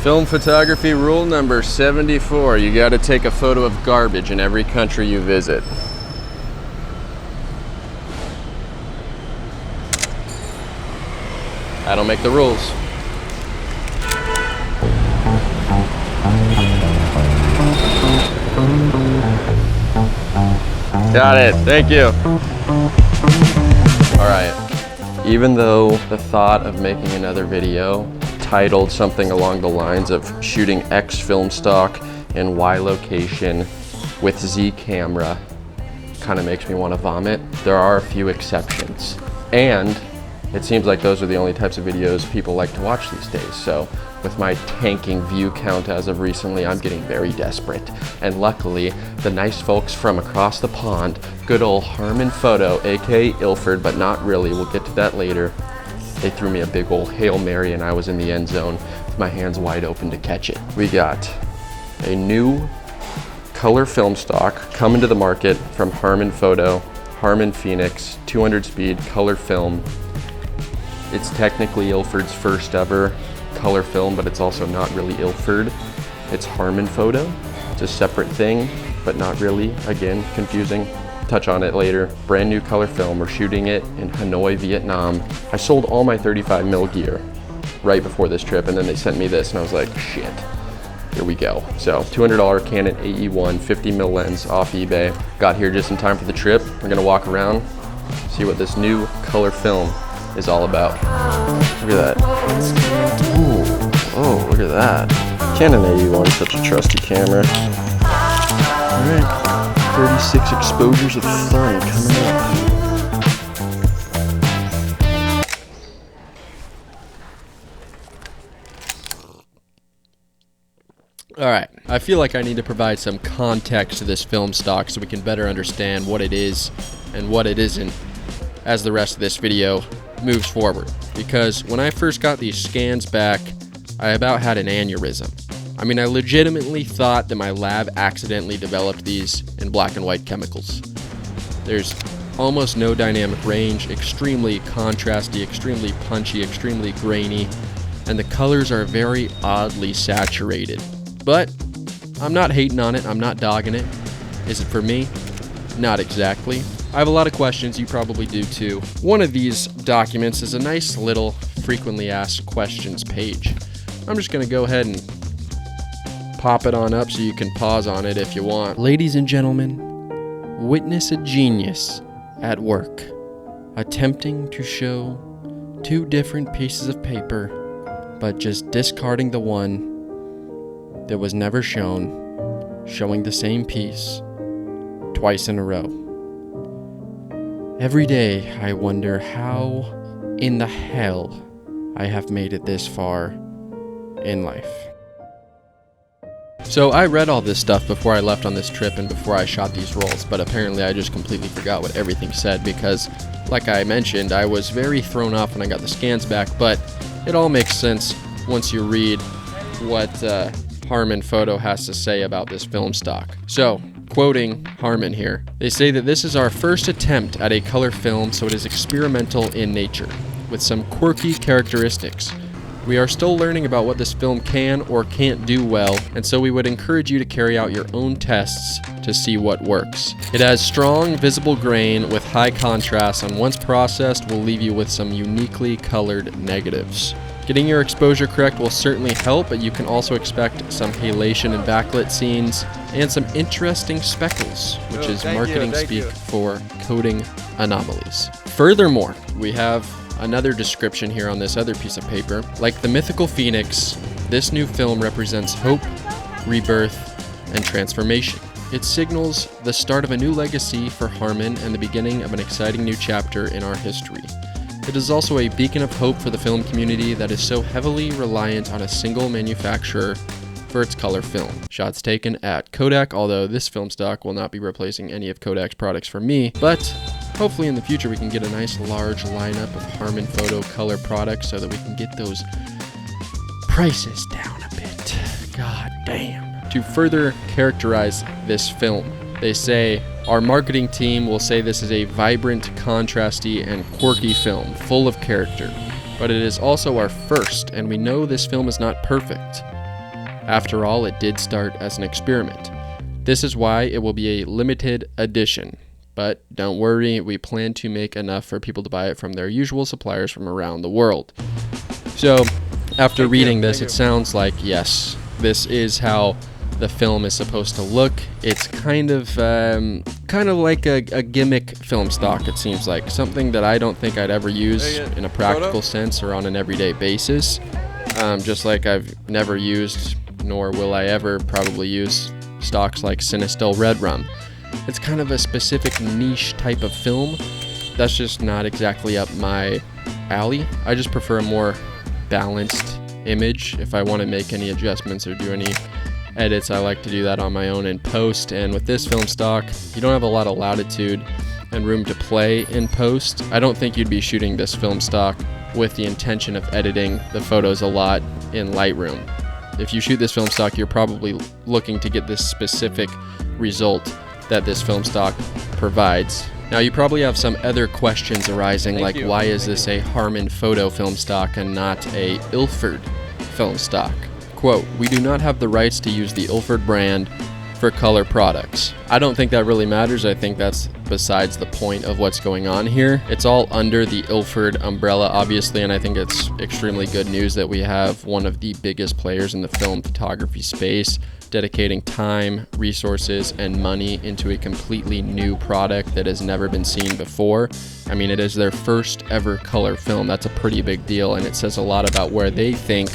Film photography rule number 74. You gotta take a photo of garbage in every country you visit. I don't make the rules. Got it, thank you. All right, even though the thought of making another video titled something along the lines of shooting X film stock in Y location with Z camera kind of makes me want to vomit, there are a few exceptions. And it seems like those are the only types of videos people like to watch these days. So with my tanking view count as of recently, I'm getting very desperate. And luckily, the nice folks from across the pond, good old Harman Photo, aka Ilford, but not really, we'll get to that later. They threw me a big old Hail Mary and I was in the end zone with my hands wide open to catch it. We got a new color film stock coming to the market from Harman Photo, Harman Phoenix, 200 speed color film. It's technically Ilford's first ever color film, but it's also not really Ilford. It's Harman Photo. It's a separate thing, but not really. Again, confusing. Touch on it later. Brand new color film. We're shooting it in Hanoi, Vietnam. I sold all my 35mm gear right before this trip, and then they sent me this, and I was like, shit, here we go. So $200 Canon AE1 50mm lens off eBay. Got here just in time for the trip. We're gonna walk around, see what this new color film is all about. Look at that. Ooh, oh, look at that. Canon AE1 is such a trusty camera. All right, 36 exposures of sun coming up. All right, I feel like I need to provide some context to this film stock so we can better understand what it is and what it isn't as the rest of this video moves forward. Because when I first got these scans back, I about had an aneurysm. I mean, I legitimately thought that my lab accidentally developed these in black and white chemicals. There's almost no dynamic range, extremely contrasty, extremely punchy, extremely grainy, and the colors are very oddly saturated. But I'm not hating on it, I'm not dogging it. Is it for me? Not exactly. I have a lot of questions, you probably do too. One of these documents is a nice little frequently asked questions page. I'm just gonna go ahead and pop it on up so you can pause on it if you want. Ladies and gentlemen, witness a genius at work, attempting to show two different pieces of paper, but just discarding the one that was never shown, showing the same piece twice in a row. Every day I wonder how in the hell I have made it this far in life. So I read all this stuff before I left on this trip and before I shot these rolls, but apparently I just completely forgot what everything said because, like I mentioned, I was very thrown off when I got the scans back, but it all makes sense once you read what Harman Photo has to say about this film stock. So, quoting Harman here, they say that this is our first attempt at a color film, so it is experimental in nature, with some quirky characteristics. We are still learning about what this film can or can't do well, and so we would encourage you to carry out your own tests to see what works. It has strong, visible grain with high contrast, and once processed will leave you with some uniquely colored negatives. Getting your exposure correct will certainly help, but you can also expect some halation and backlit scenes, and some interesting speckles, which is marketing speak for coding anomalies. Furthermore, we have another description here on this other piece of paper. Like the mythical phoenix, this new film represents hope, rebirth, and transformation. It signals the start of a new legacy for Harman and the beginning of an exciting new chapter in our history. It is also a beacon of hope for the film community that is so heavily reliant on a single manufacturer for its color film. Shots taken at Kodak, although this film stock will not be replacing any of Kodak's products for me, but hopefully in the future we can get a nice large lineup of Harman Photo color products so that we can get those prices down a bit. God damn. To further characterize this film, they say, our marketing team will say this is a vibrant, contrasty, and quirky film, full of character. But it is also our first, and we know this film is not perfect. After all, it did start as an experiment. This is why it will be a limited edition. But don't worry, we plan to make enough for people to buy it from their usual suppliers from around the world. So, after reading this, it sounds like, yes, this is how the film is supposed to look. It's kind of like a gimmick film stock, it seems like. Something that I don't think I'd ever use in a practical sense or on an everyday basis. Just like I've never used, nor will I ever probably use, stocks like Cinestill Red Rum. It's kind of a specific niche type of film that's just not exactly up my alley. I just prefer a more balanced image. If I want to make any adjustments or do any edits, I like to do that on my own in post. And with this film stock, you don't have a lot of latitude and room to play in post. I don't think you'd be shooting this film stock with the intention of editing the photos a lot in Lightroom. If you shoot this film stock, you're probably looking to get this specific result that this film stock provides. Now, you probably have some other questions arising, like why is this a Harman Photo film stock and not a Ilford film stock? Quote, "We do not have the rights to use the Ilford brand for color products." I don't think that really matters. I think that's besides the point of what's going on here. It's all under the Ilford umbrella, obviously, and I think it's extremely good news that we have one of the biggest players in the film photography space dedicating time, resources, and money into a completely new product that has never been seen before. I mean, it is their first ever color film. That's a pretty big deal, and it says a lot about where they think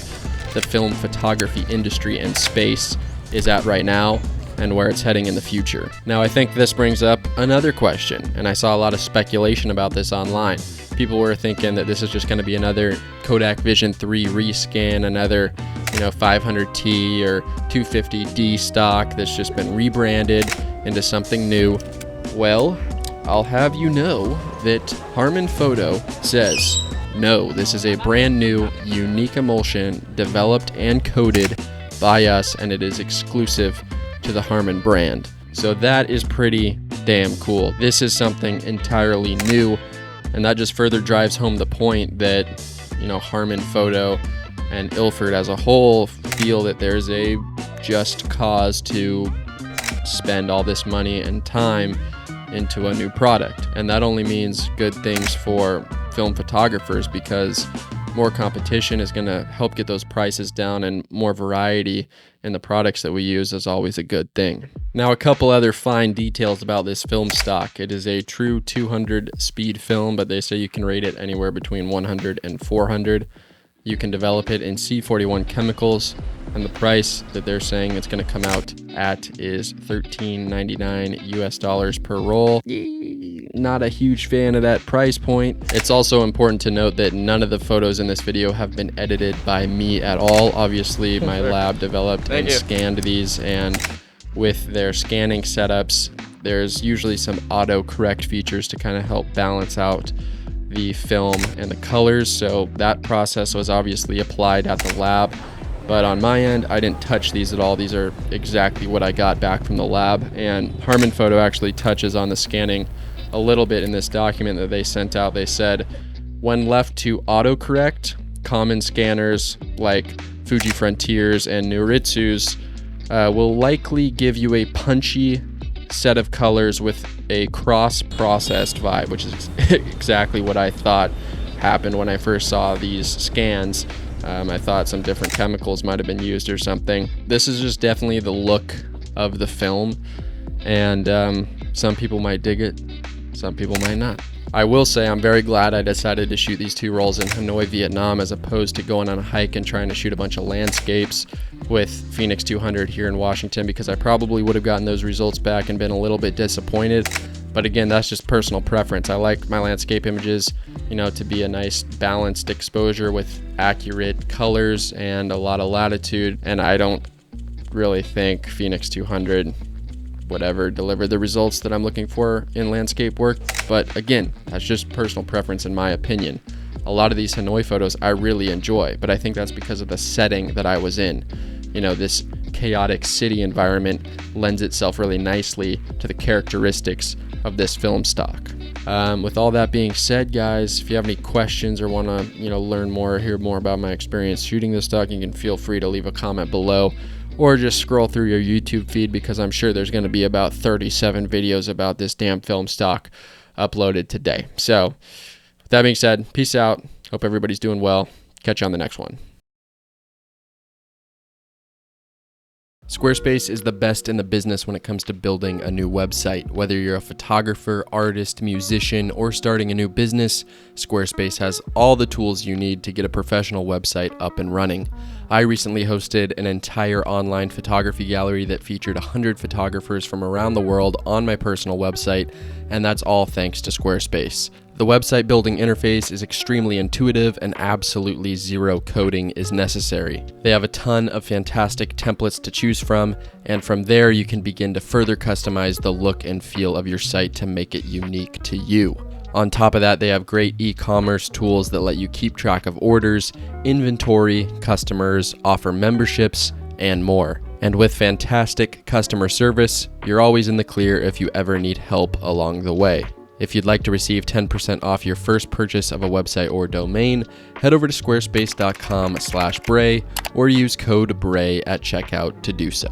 the film photography industry and space is at right now and where it's heading in the future. Now, I think this brings up another question, and I saw a lot of speculation about this online. People were thinking that this is just going to be another Kodak Vision 3 rescan, another 500T or 250D stock that's just been rebranded into something new. Well, I'll have you know that Harman Photo says, no, this is a brand new, unique emulsion developed and coded by us, and it is exclusive to the Harman brand. So that is pretty damn cool. This is something entirely new, and that just further drives home the point that, Harman Photo and Ilford as a whole feel that there's a just cause to spend all this money and time into a new product. And that only means good things for film photographers, because more competition is going to help get those prices down, and more variety in the products that we use is always a good thing. Now, a couple other fine details about this film stock. It is a true 200 speed film, but they say you can rate it anywhere between 100 and 400. You can develop it in C41 chemicals, and the price that they're saying it's going to come out at is $13.99 US per roll. Not a huge fan of that price point. It's also important to note that none of the photos in this video have been edited by me at all. Obviously, my lab developed and scanned these, and with their scanning setups, there's usually some auto-correct features to kind of help balance out the film and the colors, so that process was obviously applied at the lab. But on my end, I didn't touch these at all. These are exactly what I got back from the lab, and Harman Photo actually touches on the scanning a little bit in this document that they sent out. They said, when left to autocorrect, common scanners like Fuji Frontiers and Noritsu's will likely give you a punchy set of colors with a cross-processed vibe, which is exactly what I thought happened when I first saw these scans. I thought some different chemicals might have been used or something. This is just definitely the look of the film, and some people might dig it, some people might not. I will say I'm very glad I decided to shoot these 2 rolls in Hanoi, Vietnam, as opposed to going on a hike and trying to shoot a bunch of landscapes with Phoenix 200 here in Washington, because I probably would have gotten those results back and been a little bit disappointed. But again, that's just personal preference. I like my landscape images, to be a nice balanced exposure with accurate colors and a lot of latitude, and I don't really think Phoenix 200 whatever deliver the results that I'm looking for in landscape work. But again, that's just personal preference in my opinion. A lot of these Hanoi photos I really enjoy, but I think that's because of the setting that I was in. This chaotic city environment lends itself really nicely to the characteristics of this film stock. With all that being said, guys, if you have any questions or want to, learn more or hear more about my experience shooting this stock, you can feel free to leave a comment below or just scroll through your YouTube feed, because I'm sure there's going to be about 37 videos about this damn film stock uploaded today. So with that being said, peace out. Hope everybody's doing well. Catch you on the next one. Squarespace is the best in the business when it comes to building a new website. Whether you're a photographer, artist, musician, or starting a new business, Squarespace has all the tools you need to get a professional website up and running. I recently hosted an entire online photography gallery that featured 100 photographers from around the world on my personal website, and that's all thanks to Squarespace. The website building interface is extremely intuitive and absolutely zero coding is necessary. They have a ton of fantastic templates to choose from, and from there you can begin to further customize the look and feel of your site to make it unique to you. On top of that, they have great e-commerce tools that let you keep track of orders, inventory, customers, offer memberships, and more. And with fantastic customer service, you're always in the clear if you ever need help along the way. If you'd like to receive 10% off your first purchase of a website or domain, head over to squarespace.com/Brae or use code Brae at checkout to do so.